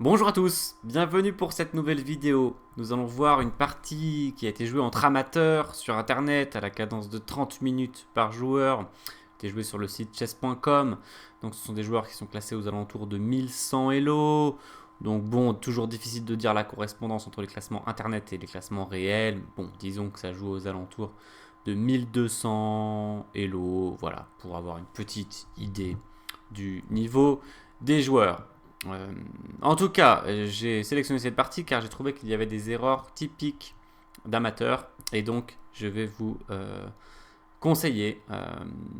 Bonjour à tous, bienvenue pour cette nouvelle vidéo. Nous allons voir une partie qui a été jouée entre amateurs sur internet à la cadence de 30 minutes par joueur. Elle a été jouée sur le site chess.com. Donc ce sont des joueurs qui sont classés aux alentours de 1100 Elo. Donc bon, toujours difficile de dire la correspondance entre les classements internet et les classements réels. Bon, disons que ça joue aux alentours de 1200 Elo, voilà, pour avoir une petite idée du niveau des joueurs. En tout cas, j'ai sélectionné cette partie car j'ai trouvé qu'il y avait des erreurs typiques d'amateurs et donc je vais vous conseiller,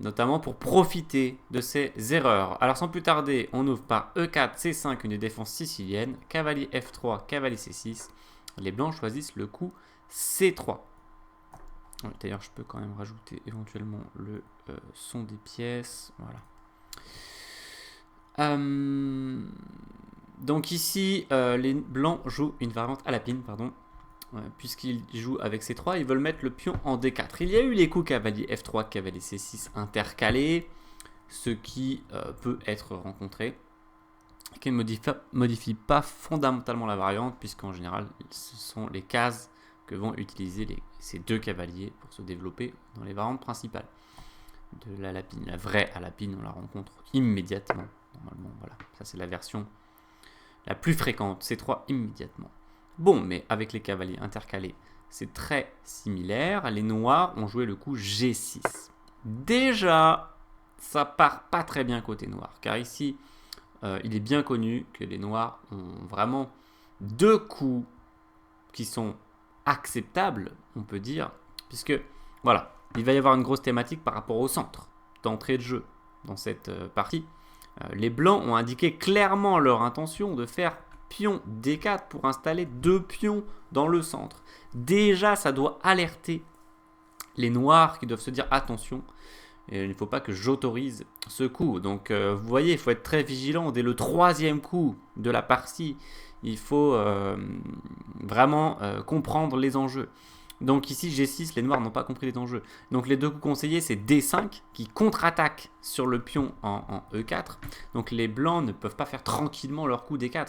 notamment pour profiter de ces erreurs. Alors sans plus tarder, on ouvre par E4, C5, une défense sicilienne, cavalier F3, cavalier C6. Les blancs choisissent le coup C3. D'ailleurs, je peux quand même rajouter éventuellement le son des pièces. Voilà. Donc ici, les blancs jouent une variante à la pine, pardon. Puisqu'ils jouent avec C3, ils veulent mettre le pion en D4. Il y a eu les coups cavalier F3, cavalier C6 intercalés, ce qui peut être rencontré, qui ne modifie pas fondamentalement la variante, puisqu'en général, ce sont les cases que vont utiliser ces deux cavaliers pour se développer dans les variantes principales de la lapine. La vraie à lapine, on la rencontre immédiatement. Normalement, voilà, ça c'est la version la plus fréquente, C3 immédiatement. Bon, mais avec les cavaliers intercalés, c'est très similaire. Les noirs ont joué le coup G6. Déjà, ça part pas très bien côté noir, car ici, il est bien connu que les noirs ont vraiment deux coups qui sont acceptables, on peut dire, puisque, voilà, il va y avoir une grosse thématique par rapport au centre d'entrée de jeu dans cette partie. Les blancs ont indiqué clairement leur intention de faire pion D4 pour installer deux pions dans le centre. Déjà, ça doit alerter les noirs qui doivent se dire attention, il ne faut pas que j'autorise ce coup. Donc, vous voyez, il faut être très vigilant. Dès le troisième coup de la partie, il faut vraiment comprendre les enjeux. Donc ici, G6, les noirs n'ont pas compris les enjeux. Donc les deux coups conseillés, c'est D5 qui contre-attaque sur le pion en E4. Donc les blancs ne peuvent pas faire tranquillement leur coup D4.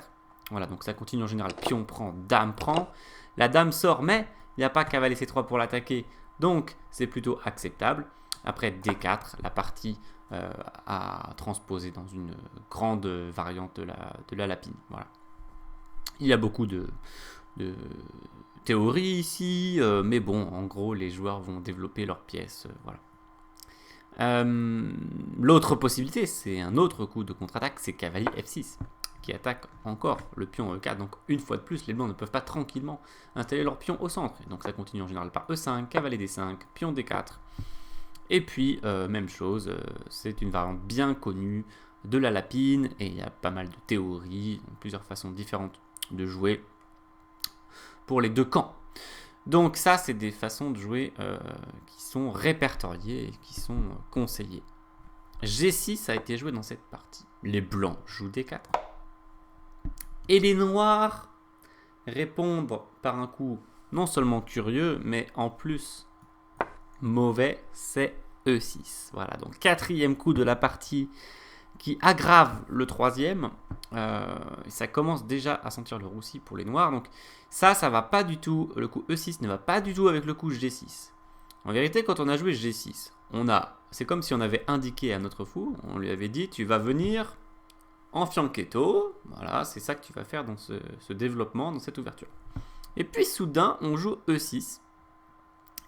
Voilà, donc ça continue en général. Pion prend, dame prend. La dame sort, mais il n'y a pas cavalier C3 pour l'attaquer. Donc c'est plutôt acceptable. Après D4, la partie à transposer dans une grande variante de la lapine. Voilà. Il y a beaucoup de théorie ici, mais bon, en gros, les joueurs vont développer leurs pièces, voilà. L'autre possibilité, c'est un autre coup de contre-attaque, c'est cavalier F6, qui attaque encore le pion E4. Donc, une fois de plus, les blancs ne peuvent pas tranquillement installer leur pion au centre. Et donc, ça continue en général par E5, cavalier D5, pion D4. Et puis, même chose, c'est une variante bien connue de la lapine, et il y a pas mal de théories, plusieurs façons différentes de jouer pour les deux camps. Donc ça, c'est des façons de jouer qui sont répertoriées et qui sont conseillées. G6 a été joué dans cette partie. Les blancs jouent D4. Et les noirs répondent par un coup non seulement curieux, mais en plus mauvais, c'est E6. Voilà, donc quatrième coup de la partie qui aggrave le troisième. Ça commence déjà à sentir le roussi pour les noirs. Donc ça va pas du tout. Le coup E6 ne va pas du tout avec le coup G6. En vérité, quand on a joué G6, c'est comme si on avait indiqué à notre fou, on lui avait dit tu vas venir en fianchetto. Voilà, c'est ça que tu vas faire dans ce développement, dans cette ouverture. Et puis soudain, on joue E6.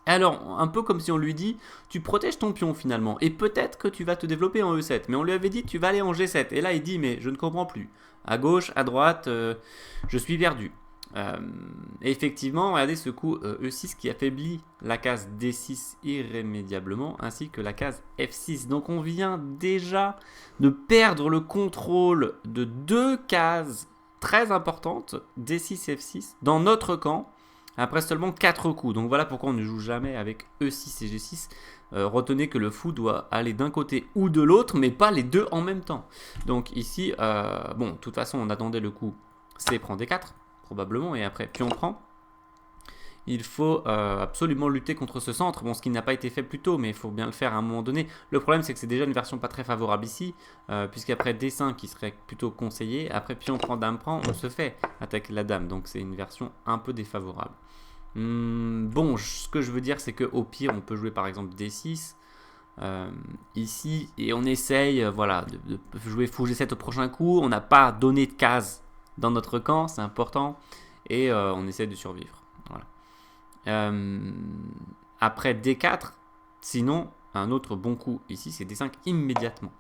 Alors, un peu comme si on lui dit, tu protèges ton pion finalement, et peut-être que tu vas te développer en E7. Mais on lui avait dit, tu vas aller en G7. Et là, il dit, mais je ne comprends plus. À gauche, à droite, je suis perdu. Et effectivement, regardez ce coup E6 qui affaiblit la case D6 irrémédiablement, ainsi que la case F6. Donc on vient déjà de perdre le contrôle de deux cases très importantes, D6 F6, dans notre camp, après seulement 4 coups. Donc voilà pourquoi on ne joue jamais avec E6 et G6. Retenez que le fou doit aller d'un côté ou de l'autre, mais pas les deux en même temps. Donc ici, bon, de toute façon, on attendait le coup C prend D4, probablement, et après pion prend. il faut absolument lutter contre ce centre. Bon, ce qui n'a pas été fait plus tôt, mais il faut bien le faire à un moment donné. Le problème, c'est que c'est déjà une version pas très favorable ici, puisqu'après D5 qui serait plutôt conseillé, après pion prend, dame prend, on se fait attaquer la dame. Donc c'est une version un peu défavorable. Bon, ce que je veux dire, c'est qu'au pire, on peut jouer par exemple D6. Ici, et on essaye voilà, de jouer fou G7 au prochain coup. On n'a pas donné de case dans notre camp, c'est important, et on essaie de survivre. Voilà. Après D4, sinon, un autre bon coup ici, c'est D5 immédiatement.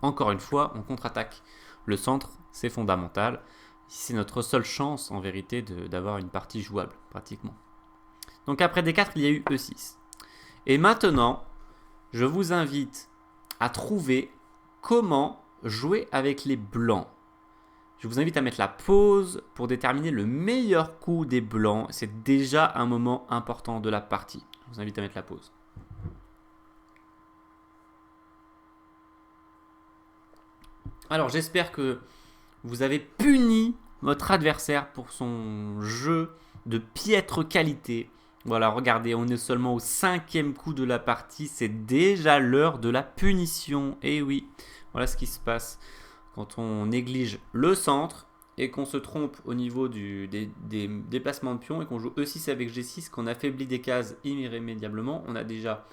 Encore une fois, on contre-attaque le centre, c'est fondamental. C'est notre seule chance, en vérité, d'avoir une partie jouable, pratiquement. Donc après D4, il y a eu E6. Et maintenant, je vous invite à trouver comment jouer avec les blancs. Je vous invite à mettre la pause pour déterminer le meilleur coup des blancs. C'est déjà un moment important de la partie. Je vous invite à mettre la pause. Alors j'espère que vous avez puni votre adversaire pour son jeu de piètre qualité. Voilà, regardez, on est seulement au 5e coup de la partie. C'est déjà l'heure de la punition. Et oui, voilà ce qui se passe quand on néglige le centre et qu'on se trompe au niveau des déplacements de pions et qu'on joue E6 avec G6, qu'on affaiblit des cases irrémédiablement. On a déjà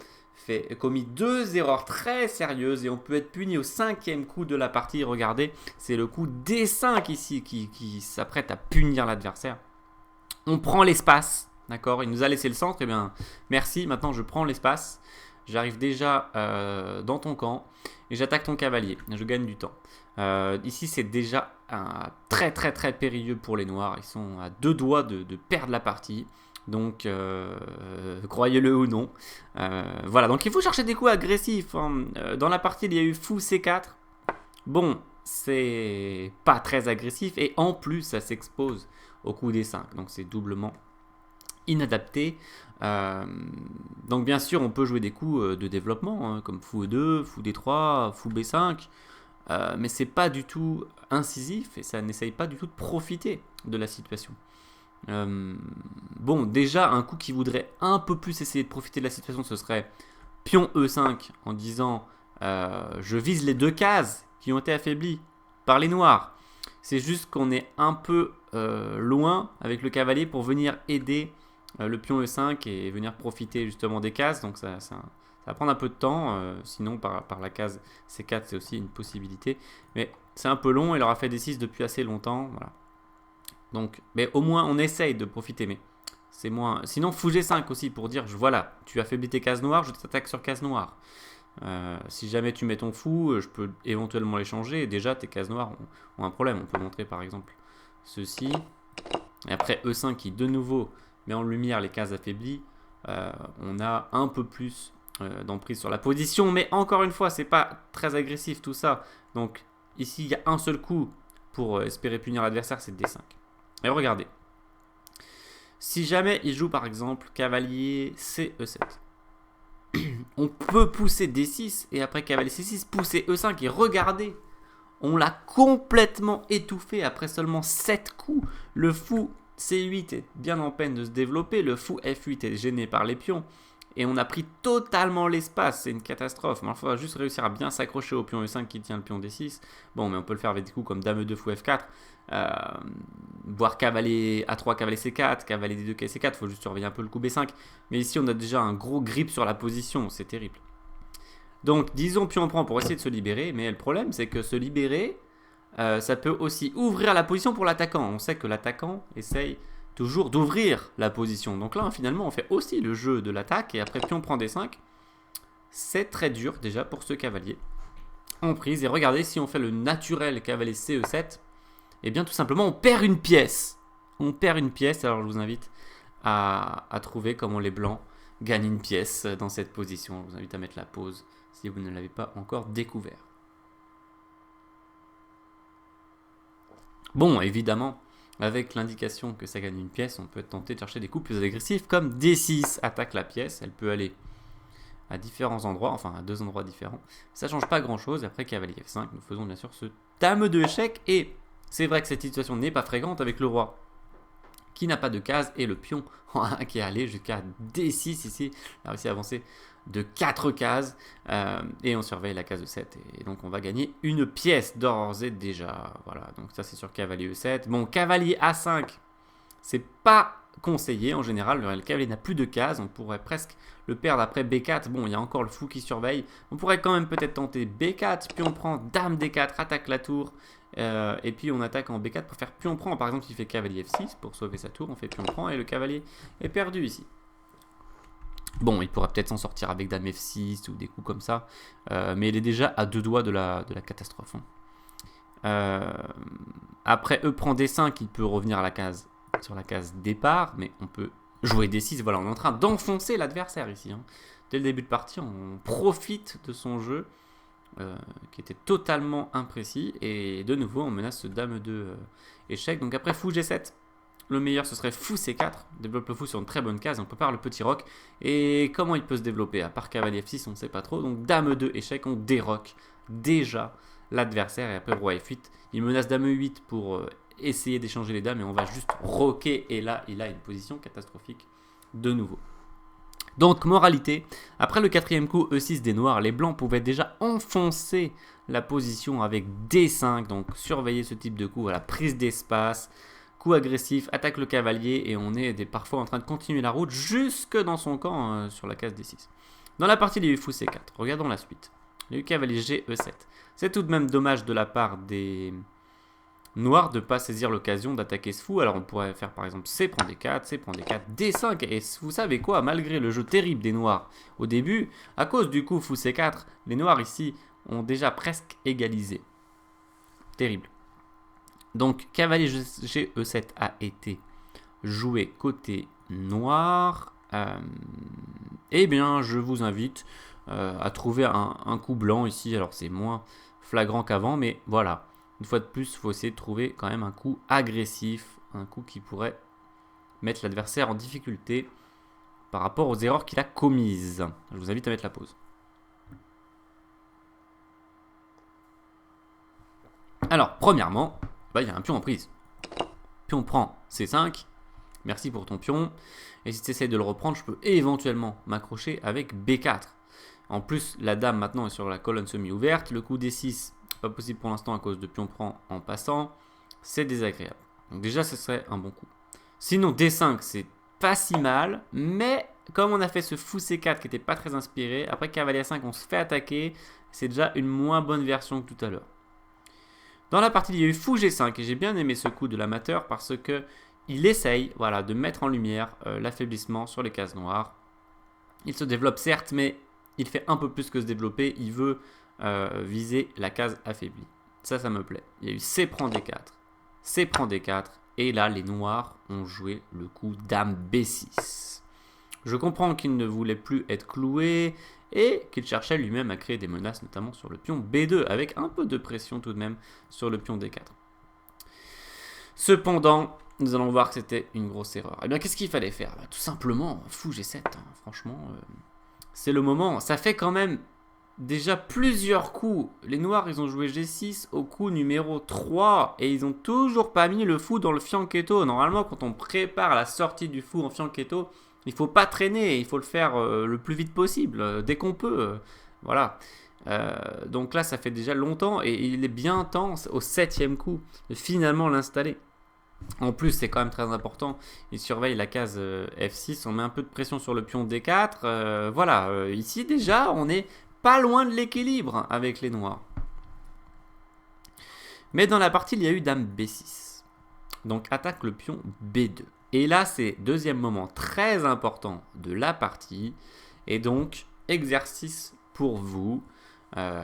commis 2 erreurs très sérieuses et on peut être puni au 5e coup de la partie. Regardez, c'est le coup D5 ici qui s'apprête à punir l'adversaire. On prend l'espace, d'accord? Il nous a laissé le centre, et bien merci, maintenant je prends l'espace. J'arrive déjà dans ton camp et j'attaque ton cavalier. Je gagne du temps. Ici, c'est déjà très périlleux pour les noirs. Ils sont à 2 doigts de perdre la partie. Donc, croyez-le ou non. Voilà, donc il faut chercher des coups agressifs. Hein. Dans la partie, il y a eu fou C4. Bon, c'est pas très agressif. Et en plus, ça s'expose au coup D5. Donc, c'est doublement inadapté. Donc bien sûr on peut jouer des coups de développement hein, comme fou E2, fou D3, fou B5 mais c'est pas du tout incisif et ça n'essaye pas du tout de profiter de la situation. Bon, déjà un coup qui voudrait un peu plus essayer de profiter de la situation, ce serait pion E5 en disant je vise les 2 cases qui ont été affaiblies par les noirs. C'est juste qu'on est un peu loin avec le cavalier pour venir aider le pion E5 et venir profiter justement des cases. Donc ça va prendre un peu de temps. Sinon par la case C4 c'est aussi une possibilité. Mais c'est un peu long. Il aura fait D6 depuis assez longtemps. Voilà. Donc, mais au moins on essaye de profiter. Mais c'est moins. Sinon fou G5 aussi pour dire voilà, tu affaiblis tes cases noires, je t'attaque sur cases noires. Si jamais tu mets ton fou, je peux éventuellement les changer. Et déjà tes cases noires ont un problème. On peut montrer par exemple ceci. Et après E5 qui de nouveau met en lumière les cases affaiblies, on a un peu plus d'emprise sur la position, mais encore une fois, c'est pas très agressif tout ça. Donc ici, il y a un seul coup pour espérer punir l'adversaire, c'est D5. Et regardez, si jamais il joue par exemple cavalier CE7, on peut pousser D6 et après cavalier C6, pousser E5 et regardez, on l'a complètement étouffé après seulement 7 coups. Le fou C8 est bien en peine de se développer, le fou F8 est gêné par les pions, et on a pris totalement l'espace, c'est une catastrophe. Mais il faudra juste réussir à bien s'accrocher au pion E5 qui tient le pion D6. Bon, mais on peut le faire avec des coups comme dame E2, fou F4, voire cavalier A3, cavalier C4, cavalier D2, C4, il faut juste surveiller un peu le coup B5. Mais ici, on a déjà un gros grip sur la position, c'est terrible. Donc, disons pion prend pour essayer de se libérer, mais le problème, c'est que se libérer, ça peut aussi ouvrir la position pour l'attaquant. On sait que l'attaquant essaye toujours d'ouvrir la position. Donc là, finalement, on fait aussi le jeu de l'attaque. Et après, pion prend D5. C'est très dur déjà pour ce cavalier en prise. Et regardez, si on fait le naturel cavalier CE7, eh bien tout simplement, on perd une pièce. On perd une pièce. Alors je vous invite à trouver comment les blancs gagnent une pièce dans cette position. Je vous invite à mettre la pause si vous ne l'avez pas encore découvert. Bon, évidemment, avec l'indication que ça gagne une pièce, on peut tenter de chercher des coups plus agressifs comme D6 attaque la pièce. Elle peut aller à différents endroits, enfin à 2 endroits différents. Ça ne change pas grand chose. Après cavalier F5, nous faisons bien sûr ce dame de échec. Et c'est vrai que cette situation n'est pas fréquente avec le roi qui n'a pas de case, et le pion qui est allé jusqu'à D6 ici, il a réussi à avancer de 4 cases, et on surveille la case E7, et donc on va gagner une pièce d'ores et déjà. Voilà, donc ça c'est sur cavalier E7. Bon, cavalier A5, c'est pas conseillé en général, le cavalier n'a plus de cases, on pourrait presque le perdre après B4. Bon, il y a encore le fou qui surveille, on pourrait quand même peut-être tenter B4, puis on prend dame D4, attaque la tour, et puis on attaque en B4 pour faire pion prend. Par exemple, il fait cavalier F6 pour sauver sa tour, on fait pion prend et le cavalier est perdu ici. Bon, il pourra peut-être s'en sortir avec dame F6 ou des coups comme ça, mais il est déjà à 2 doigts de la catastrophe. Après E prend D5, il peut revenir à la case, sur la case départ, mais on peut jouer D6. Voilà, on est en train d'enfoncer l'adversaire ici. Dès le début de partie, on profite de son jeu qui était totalement imprécis, et de nouveau on menace ce dame 2 échec. Donc après fou G7, le meilleur ce serait fou C4, développe le fou sur une très bonne case, on prépare le petit roc, et comment il peut se développer à part cavalier F6, on ne sait pas trop. Donc dame 2 échec, on déroque déjà l'adversaire, et après roi F8, il menace dame E8 pour essayer d'échanger les dames, et on va juste roquer, et là il a une position catastrophique de nouveau. Donc, moralité, après le quatrième coup E6 des noirs, les blancs pouvaient déjà enfoncer la position avec D5, donc surveiller ce type de coup, voilà, prise d'espace, coup agressif, attaque le cavalier, et on est parfois en train de continuer la route jusque dans son camp sur la case D6. Dans la partie, il y a eu fou C4, regardons la suite. Il y a eu cavalier G, E7. C'est tout de même dommage de la part des noirs de ne pas saisir l'occasion d'attaquer ce fou. Alors on pourrait faire par exemple C prend D4, C prend D4, D5. Et vous savez quoi, malgré le jeu terrible des noirs au début, à cause du coup fou C4, les noirs ici ont déjà presque égalisé. Terrible. Donc cavalier G, E7 a été joué côté noir. Eh bien je vous invite à trouver un coup blanc ici. Alors c'est moins flagrant qu'avant, mais voilà. Une fois de plus, il faut essayer de trouver quand même un coup agressif, un coup qui pourrait mettre l'adversaire en difficulté par rapport aux erreurs qu'il a commises. Je vous invite à mettre la pause. Alors, premièrement, il y a un pion en prise. Pion prend C5. Merci pour ton pion. Et si tu essaies de le reprendre, je peux éventuellement m'accrocher avec B4. En plus, la dame maintenant est sur la colonne semi-ouverte. Le coup D6, pas possible pour l'instant à cause de pion prend en passant. C'est désagréable. Donc déjà, ce serait un bon coup. Sinon, D5, c'est pas si mal. Mais comme on a fait ce fou C4 qui n'était pas très inspiré, après cavalier A5, on se fait attaquer. C'est déjà une moins bonne version que tout à l'heure. Dans la partie, il y a eu fou G5. Et j'ai bien aimé ce coup de l'amateur parce que il essaye, voilà, de mettre en lumière l'affaiblissement sur les cases noires. Il se développe certes, mais il fait un peu plus que se développer. Il veut viser la case affaiblie. Ça me plaît. Il y a eu C prend D4, C prend D4, et là les noirs ont joué le coup dame B6. Je comprends qu'il ne voulait plus être cloué et qu'il cherchait lui-même à créer des menaces, notamment sur le pion B2, avec un peu de pression tout de même sur le pion D4. Cependant, nous allons voir que c'était une grosse erreur. Eh bien, qu'est-ce qu'il fallait faire? Tout simplement, fou G7, franchement, c'est le moment. Ça fait quand même déjà plusieurs coups. Les noirs, ils ont joué G6 au coup numéro 3 et ils ont toujours pas mis le fou dans le fianchetto. Normalement, quand on prépare la sortie du fou en fianchetto, il faut pas traîner, il faut le faire le plus vite possible, dès qu'on peut. Voilà. Donc là, ça fait déjà longtemps et il est bien temps, au 7e coup, de finalement l'installer. En plus, c'est quand même très important, il surveille la case F6, on met un peu de pression sur le pion D4. Voilà, ici déjà, on est pas loin de l'équilibre avec les noirs. Mais dans la partie, il y a eu dame B6. Donc attaque le pion B2. Et là, c'est deuxième moment très important de la partie. Et donc, exercice pour vous.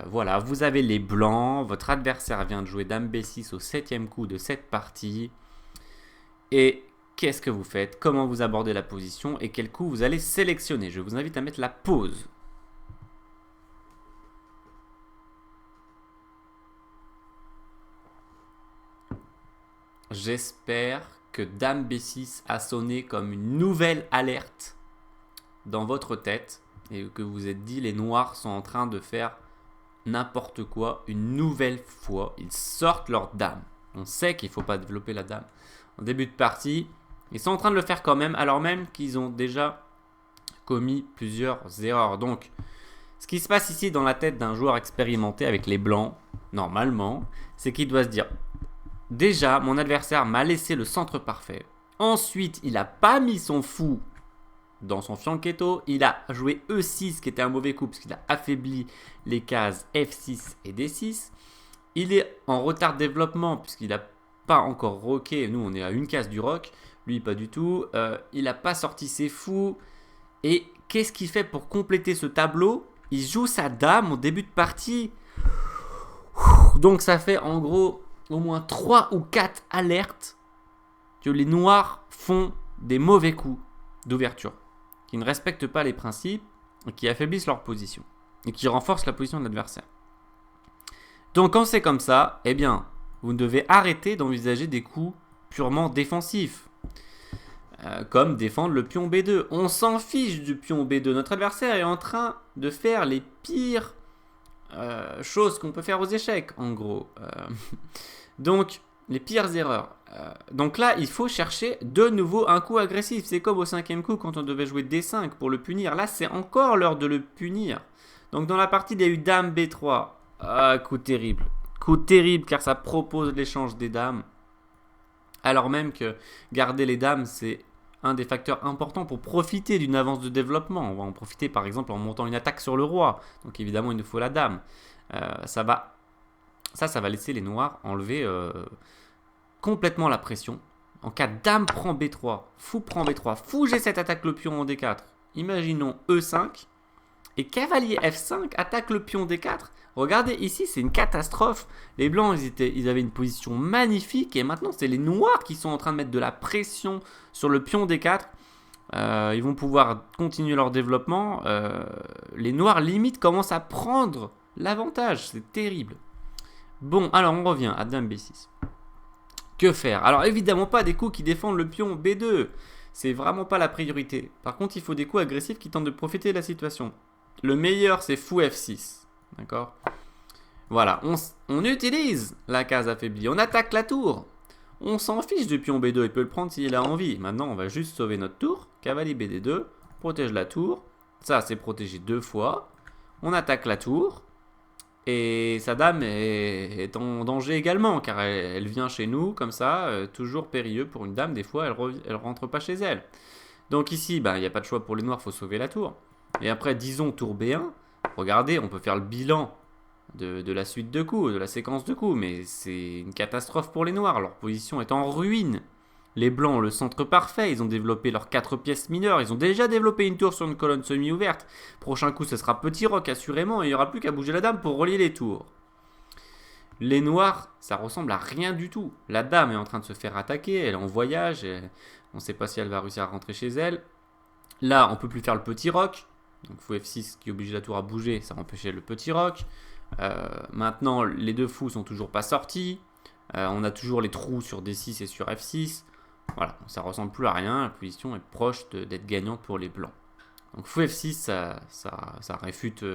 Voilà, vous avez les blancs. Votre adversaire vient de jouer dame B6 au 7e coup de cette partie. Et qu'est-ce que vous faites? Comment vous abordez la position? Et quel coup vous allez sélectionner? Je vous invite à mettre la pause. J'espère que dame B6 a sonné comme une nouvelle alerte dans votre tête et que vous vous êtes dit les noirs sont en train de faire n'importe quoi une nouvelle fois. Ils sortent leur dame. On sait qu'il ne faut pas développer la dame en début de partie. Ils sont en train de le faire quand même, alors même qu'ils ont déjà commis plusieurs erreurs. Donc, ce qui se passe ici dans la tête d'un joueur expérimenté avec les blancs, normalement, c'est qu'il doit se dire, déjà, mon adversaire m'a laissé le centre parfait. Ensuite, il n'a pas mis son fou dans son fianchetto. Il a joué E6, qui était un mauvais coup, parce qu'il a affaibli les cases F6 et D6. Il est en retard de développement, puisqu'il n'a pas encore rocké. Nous, on est à une case du rock. Lui, pas du tout. Il n'a pas sorti ses fous. Et qu'est-ce qu'il fait pour compléter ce tableau? Il joue sa dame au début de partie. Donc ça fait en gros au moins 3 ou 4 alertes que les noirs font des mauvais coups d'ouverture, qui ne respectent pas les principes et qui affaiblissent leur position et qui renforcent la position de l'adversaire. Donc quand c'est comme ça, eh bien, vous devez arrêter d'envisager des coups purement défensifs. Comme défendre le pion B2. On s'en fiche du pion B2. Notre adversaire est en train de faire les pires choses qu'on peut faire aux échecs, en gros. Donc, les pires erreurs. Donc là, il faut chercher de nouveau un coup agressif. C'est comme au 5e coup quand on devait jouer D5 pour le punir. Là, c'est encore l'heure de le punir. Donc dans la partie, il y a eu Dame B3. Coup terrible. Coup terrible car ça propose l'échange des dames. Alors même que garder les dames, c'est un des facteurs importants pour profiter d'une avance de développement. On va en profiter par exemple en montant une attaque sur le roi. Donc évidemment, il nous faut la dame. Ça va laisser les noirs enlever complètement la pression. En cas dame prend B3, fou prend B3, fou G7 attaque le pion en D4. Imaginons E5 et cavalier F5 attaque le pion D4. Regardez ici, c'est une catastrophe. Les blancs, ils avaient une position magnifique et maintenant c'est les noirs qui sont en train de mettre de la pression sur le pion D4. Ils vont pouvoir continuer leur développement. Les noirs limite commencent à prendre l'avantage. C'est terrible. Bon, alors on revient à Dame B6. Que faire? Alors évidemment pas des coups qui défendent le pion B2. C'est vraiment pas la priorité. Par contre, il faut des coups agressifs qui tentent de profiter de la situation. Le meilleur, c'est fou F6. D'accord? Voilà, on utilise la case affaiblie. On attaque la tour. On s'en fiche du pion B2. Il peut le prendre s'il a envie. Maintenant, on va juste sauver notre tour. Cavalier BD2. Protège la tour. Ça, c'est protégé 2 fois. On attaque la tour. Et sa dame est en danger également, car elle vient chez nous, comme ça, toujours périlleux pour une dame, des fois elle rentre pas chez elle. Donc ici, il n'y a pas de choix pour les noirs, il faut sauver la tour. Et après, disons tour B1, regardez, on peut faire le bilan de la suite de coups, de la séquence de coups, mais c'est une catastrophe pour les noirs, leur position est en ruine. Les blancs ont le centre parfait, ils ont développé leurs 4 pièces mineures, ils ont déjà développé une tour sur une colonne semi-ouverte. Prochain coup, ce sera petit roc assurément, et il n'y aura plus qu'à bouger la dame pour relier les tours. Les noirs, ça ressemble à rien du tout. La dame est en train de se faire attaquer, elle est en voyage, on ne sait pas si elle va réussir à rentrer chez elle. Là, on ne peut plus faire le petit roc, donc fou F6 qui oblige la tour à bouger, ça empêchait le petit roc. Maintenant, les deux fous sont toujours pas sortis. On a toujours les trous sur D6 et sur F6. Voilà, ça ressemble plus à rien, la position est proche d'être gagnante pour les blancs. Donc fou F6, ça réfute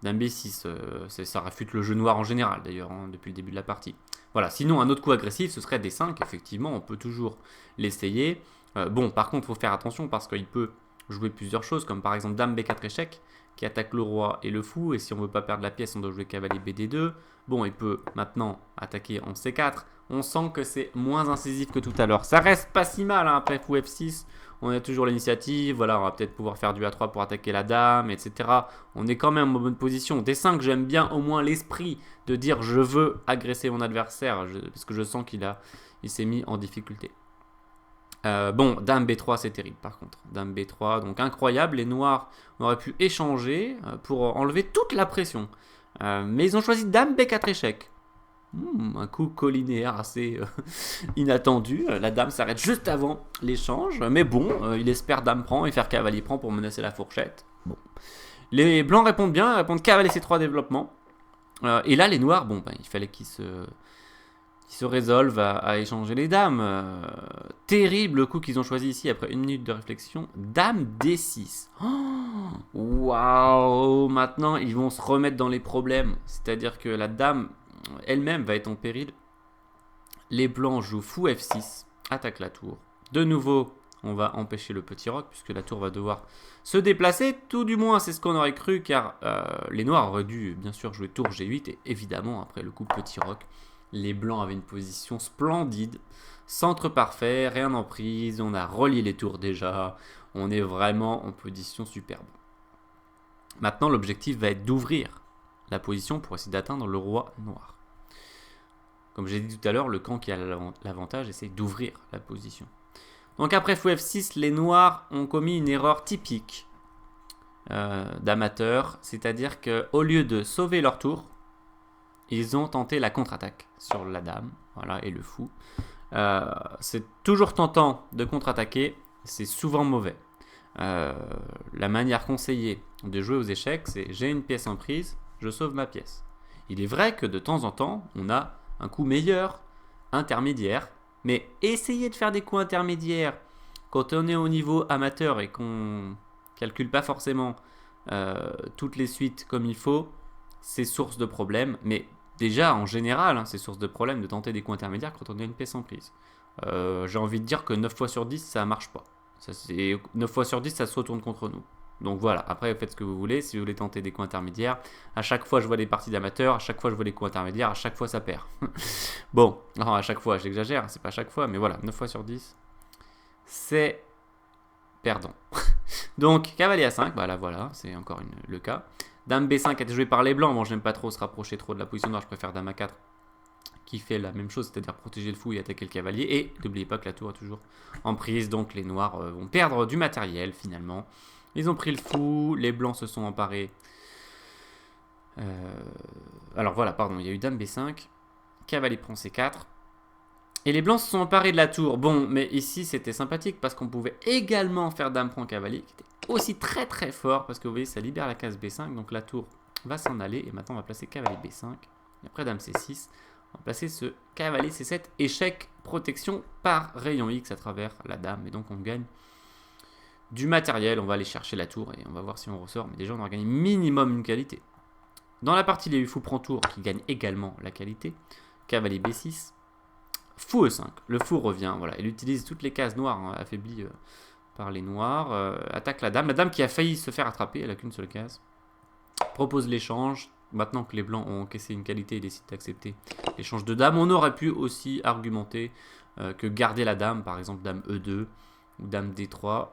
Dame B6, ça réfute le jeu noir en général d'ailleurs, depuis le début de la partie. Voilà, sinon un autre coup agressif, ce serait D5, effectivement, on peut toujours l'essayer. Bon, par contre, il faut faire attention parce qu'il peut jouer plusieurs choses, comme par exemple Dame B4 échec, qui attaque le roi et le fou, et si on ne veut pas perdre la pièce, on doit jouer cavalier BD2. Bon, il peut maintenant attaquer en C4. On sent que c'est moins incisif que tout à l'heure. Ça reste pas si mal, hein, après fou F6. On a toujours l'initiative, voilà, on va peut-être pouvoir faire du A3 pour attaquer la dame, etc. On est quand même en bonne position. D5, j'aime bien au moins l'esprit de dire je veux agresser mon adversaire, parce que je sens qu'il s'est mis en difficulté. Bon, Dame B3, c'est terrible par contre. Dame B3, donc incroyable. Les noirs auraient pu échanger pour enlever toute la pression. Mais ils ont choisi Dame B4 échec. Un coup collinéaire assez inattendu. La dame s'arrête juste avant l'échange. Mais bon, il espère Dame prend et faire cavalier prend pour menacer la fourchette. Bon. Les blancs répondent bien, ils répondent cavalier C3 développement. Et là, les noirs, bon, il fallait qu'ils se résolvent à échanger les dames. Terrible coup qu'ils ont choisi ici après une minute de réflexion. Dame D6. Waouh! Maintenant, ils vont se remettre dans les problèmes. C'est-à-dire que la dame elle-même va être en péril. Les blancs jouent fou F6, attaque la tour. De nouveau, on va empêcher le petit roc, puisque la tour va devoir se déplacer. Tout du moins, c'est ce qu'on aurait cru, car les noirs auraient dû, bien sûr, jouer tour G8. Et évidemment, après le coup petit roc, les blancs avaient une position splendide. Centre parfait, rien en prise, on a relié les tours déjà. On est vraiment en position superbe. Maintenant, l'objectif va être d'ouvrir la position pour essayer d'atteindre le roi noir. Comme j'ai dit tout à l'heure, le camp qui a l'avantage essaie d'ouvrir la position. Donc après fou F6, les noirs ont commis une erreur typique d'amateurs, c'est-à-dire qu'au lieu de sauver leur tour, ils ont tenté la contre-attaque sur la dame, voilà, et le fou. C'est toujours tentant de contre-attaquer, c'est souvent mauvais. La manière conseillée de jouer aux échecs, c'est j'ai une pièce en prise, je sauve ma pièce. Il est vrai que de temps en temps, on a un coup meilleur, intermédiaire, mais essayer de faire des coups intermédiaires quand on est au niveau amateur et qu'on calcule pas forcément toutes les suites comme il faut, c'est source de problèmes. Mais déjà, en général, c'est source de problèmes de tenter des coups intermédiaires quand on a une pièce en prise. J'ai envie de dire que 9 fois sur 10, ça marche pas. 9 fois sur 10, ça se retourne contre nous. Donc voilà, après vous faites ce que vous voulez, si vous voulez tenter des coups intermédiaires, à chaque fois je vois des parties d'amateurs, à chaque fois je vois des coups intermédiaires, à chaque fois ça perd. Bon, non, à chaque fois, j'exagère, c'est pas à chaque fois, mais voilà, 9 fois sur 10, c'est perdant. Donc, cavalier A5, bah là voilà, c'est encore le cas. Dame B5 a été jouée par les blancs, bon j'aime pas trop se rapprocher trop de la position noire, je préfère Dame A4 qui fait la même chose, c'est-à-dire protéger le fou et attaquer le cavalier. Et n'oubliez pas que la tour est toujours en prise, donc les noirs vont perdre du matériel finalement. Ils ont pris le fou, les blancs se sont emparés. Alors voilà, pardon, il y a eu Dame B5, cavalier prend C4. Et les blancs se sont emparés de la tour. Bon, mais ici c'était sympathique parce qu'on pouvait également faire Dame prend cavalier, qui était aussi très très fort parce que vous voyez, ça libère la case B5, donc la tour va s'en aller. Et maintenant on va placer cavalier B5. Et après Dame C6, on va placer ce cavalier C7, échec, protection par rayon X à travers la dame. Et donc on gagne du matériel, on va aller chercher la tour et on va voir si on ressort. Mais déjà on aura gagné minimum une qualité. Dans la partie, il y a eu fou prend tour qui gagne également la qualité. Cavalier B6. Fou E5. Le fou revient. Voilà. Il utilise toutes les cases noires affaiblies par les noirs. Attaque la dame. La dame qui a failli se faire attraper. Elle n'a qu'une seule case. Propose l'échange. Maintenant que les blancs ont encaissé une qualité et décident d'accepter l'échange de dames, on aurait pu aussi argumenter que garder la dame, par exemple dame E2 ou dame D3,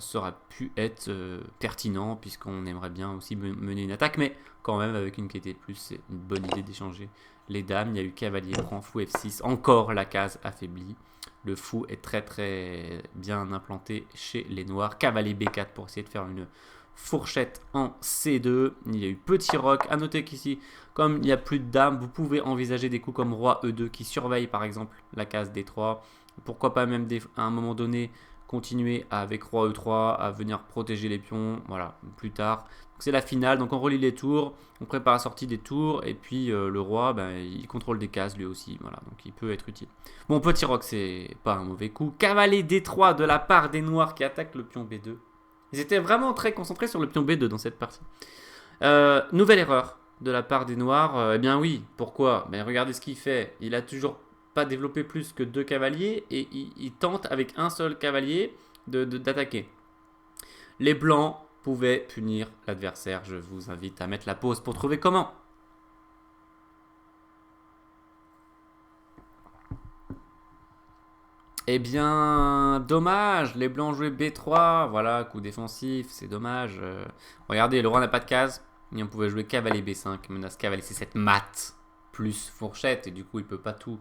ça aurait pu être pertinent puisqu'on aimerait bien aussi mener une attaque, mais quand même avec une qualité de plus, c'est une bonne idée d'échanger les dames. Il y a eu cavalier prend fou F6, encore la case affaiblie. Le fou est très très bien implanté chez les noirs. Cavalier B4 pour essayer de faire une fourchette en C2. Il y a eu petit roc. A noter qu'ici, comme il n'y a plus de dames, vous pouvez envisager des coups comme roi E2 qui surveille par exemple la case D3. Pourquoi pas même à un moment donné continuer avec roi E3 à venir protéger les pions. Voilà, plus tard. C'est la finale, donc on relie les tours, on prépare la sortie des tours, et puis le roi, ben, il contrôle des cases lui aussi, voilà, donc il peut être utile. Bon, petit roc, c'est pas un mauvais coup. Cavalier D3 de la part des noirs qui attaquent le pion B2. Ils étaient vraiment très concentrés sur le pion B2 dans cette partie. Nouvelle erreur de la part des noirs, eh bien oui, pourquoi? Ben, regardez ce qu'il fait, il a toujours pas développé plus que 2 cavaliers, et il tente avec un seul cavalier d'attaquer. Les blancs pouvaient punir l'adversaire. Je vous invite à mettre la pause pour trouver comment. Eh bien, dommage, les blancs jouaient B3, voilà, coup défensif, c'est dommage. Regardez, le roi n'a pas de case, et on pouvait jouer cavalier B5, menace cavalier C7 mat, plus fourchette, et du coup il peut pas tout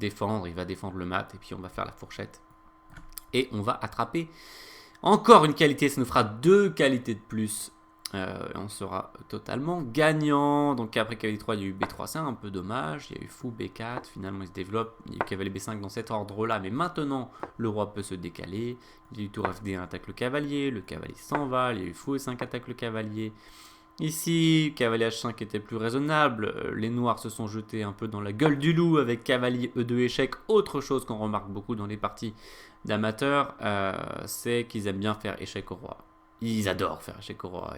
défendre, il va défendre le mat, et puis on va faire la fourchette. Et on va attraper encore une qualité, ça nous fera 2 qualités de plus. On sera totalement gagnant. Donc après cavalier 3, il y a eu B3, c'est un peu dommage. Il y a eu fou B4, finalement il se développe. Il y a eu cavalier B5 dans cet ordre-là, mais maintenant le roi peut se décaler. Il y a eu tour FD1 attaque le cavalier s'en va. Il y a eu fou E5 attaque le cavalier. Ici, cavalier H5 était plus raisonnable. Les noirs se sont jetés un peu dans la gueule du loup avec cavalier E2 échec. Autre chose qu'on remarque beaucoup dans les parties d'amateurs, c'est qu'ils aiment bien faire échec au roi. Ils adorent faire échec au roi.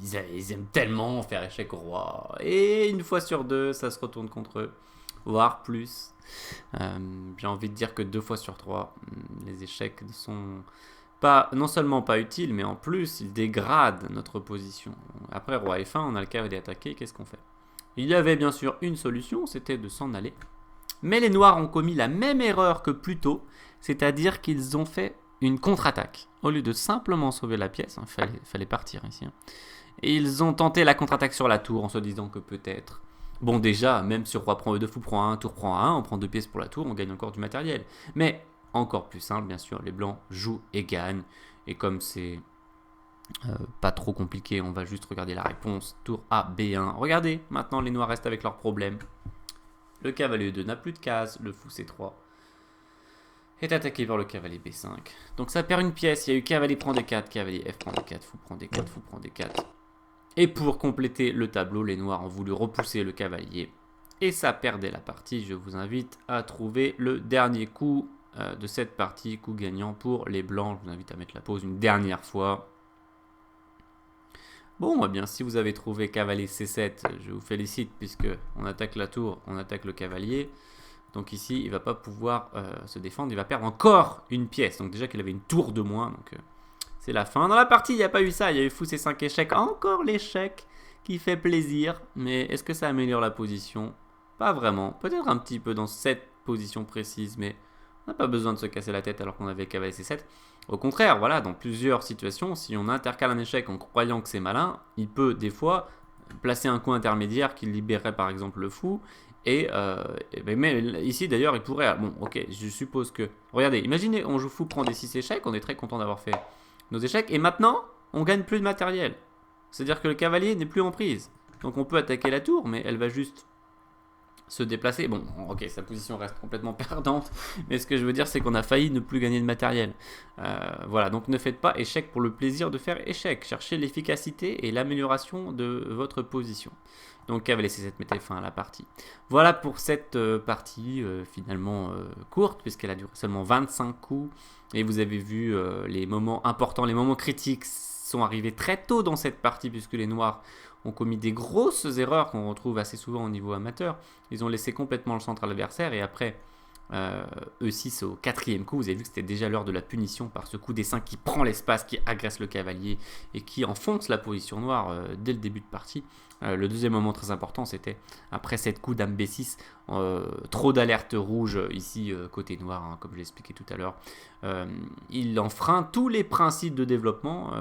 Ils aiment tellement faire échec au roi. Et une fois sur 2, ça se retourne contre eux, voire plus. J'ai envie de dire que 2 fois sur 3, les échecs ne sont pas, non seulement pas utiles, mais en plus, ils dégradent notre position. Après roi F1, on a le cavalier attaqué, qu'est-ce qu'on fait? Il y avait bien sûr une solution, c'était de s'en aller. Mais les noirs ont commis la même erreur que plus tôt, c'est-à-dire qu'ils ont fait une contre-attaque. Au lieu de simplement sauver la pièce, il fallait partir ici. Et ils ont tenté la contre-attaque sur la tour en se disant que peut-être... Bon déjà, même sur roi prend E2, fou prend A1, tour prend A1, on prend 2 pièces pour la tour, on gagne encore du matériel. Mais encore plus simple, bien sûr, les blancs jouent et gagnent. Et comme c'est pas trop compliqué, on va juste regarder la réponse. Tour A, B1. Regardez, maintenant les noirs restent avec leurs problèmes. Le cavalier E2 n'a plus de cases, le fou C3 est attaqué par le cavalier B5. Donc ça perd une pièce, il y a eu cavalier prend D4, cavalier F prend D4, fou prend D4, fou prend D4. Et pour compléter le tableau, les noirs ont voulu repousser le cavalier. Et ça perdait la partie. Je vous invite à trouver le dernier coup de cette partie, coup gagnant pour les blancs. Je vous invite à mettre la pause une dernière fois. Bon, eh bien, si vous avez trouvé cavalier C7, je vous félicite puisque on attaque la tour, on attaque le cavalier. Donc ici, il ne va pas pouvoir se défendre, il va perdre encore une pièce. Donc déjà qu'il avait une tour de moins, donc c'est la fin. Dans la partie, il n'y a pas eu ça, il y a eu fou C5 échec. Encore l'échec qui fait plaisir, mais est-ce que ça améliore la position? Pas vraiment, peut-être un petit peu dans cette position précise, mais on n'a pas besoin de se casser la tête alors qu'on avait cavalier C7. Au contraire, voilà, dans plusieurs situations, si on intercale un échec en croyant que c'est malin, il peut des fois placer un coup intermédiaire qui libérerait par exemple le fou. Mais ici d'ailleurs, il pourrait... Bon, ok, je suppose que... Regardez, imaginez, on joue fou, prend des 6 échecs, on est très content d'avoir fait nos échecs, et maintenant, on gagne plus de matériel. C'est-à-dire que le cavalier n'est plus en prise. Donc on peut attaquer la tour, mais elle va juste se déplacer. Bon, ok, sa position reste complètement perdante, mais ce que je veux dire, c'est qu'on a failli ne plus gagner de matériel. Voilà, donc ne faites pas échec pour le plaisir de faire échec. Cherchez l'efficacité et l'amélioration de votre position. Donc cavalier C7 mettait fin à la partie. Voilà pour cette partie finalement courte, puisqu'elle a duré seulement 25 coups. Et vous avez vu les moments importants, les moments critiques sont arrivés très tôt dans cette partie, puisque les noirs ont commis des grosses erreurs qu'on retrouve assez souvent au niveau amateur. Ils ont laissé complètement le centre à l'adversaire, et après E6 au 4e coup, vous avez vu que c'était déjà l'heure de la punition par ce coup D5 qui prend l'espace, qui agresse le cavalier et qui enfonce la position noire dès le début de partie. Le deuxième moment très important, c'était après cette coup dame B6, trop d'alerte rouge ici côté noir, hein, comme je l'ai expliqué tout à l'heure. Il enfreint tous les principes de développement,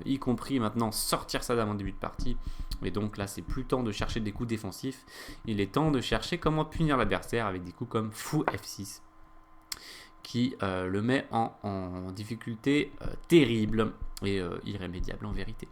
y compris maintenant sortir sa dame en début de partie. Et donc là, c'est plus temps de chercher des coups défensifs. Il est temps de chercher comment punir l'adversaire avec des coups comme fou F6, qui le met en difficulté terrible et irrémédiable en vérité.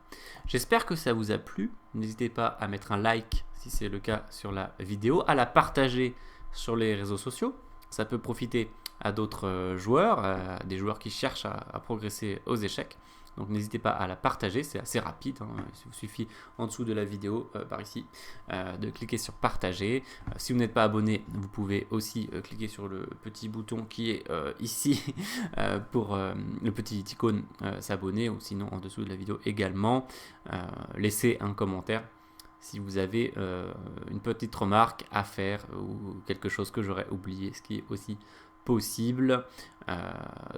J'espère que ça vous a plu. N'hésitez pas à mettre un like si c'est le cas sur la vidéo, à la partager sur les réseaux sociaux. Ça peut profiter à d'autres joueurs, à des joueurs qui cherchent à progresser aux échecs. Donc n'hésitez pas à la partager, c'est assez rapide, hein. Il vous suffit en dessous de la vidéo, par ici, de cliquer sur partager. Si vous n'êtes pas abonné, vous pouvez aussi cliquer sur le petit bouton qui est ici pour le petit icône s'abonner, ou sinon en dessous de la vidéo également. Laissez un commentaire si vous avez une petite remarque à faire ou quelque chose que j'aurais oublié, ce qui est aussi possible.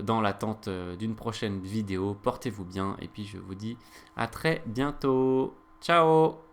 Dans l'attente d'une prochaine vidéo, portez-vous bien et puis je vous dis à très bientôt. Ciao!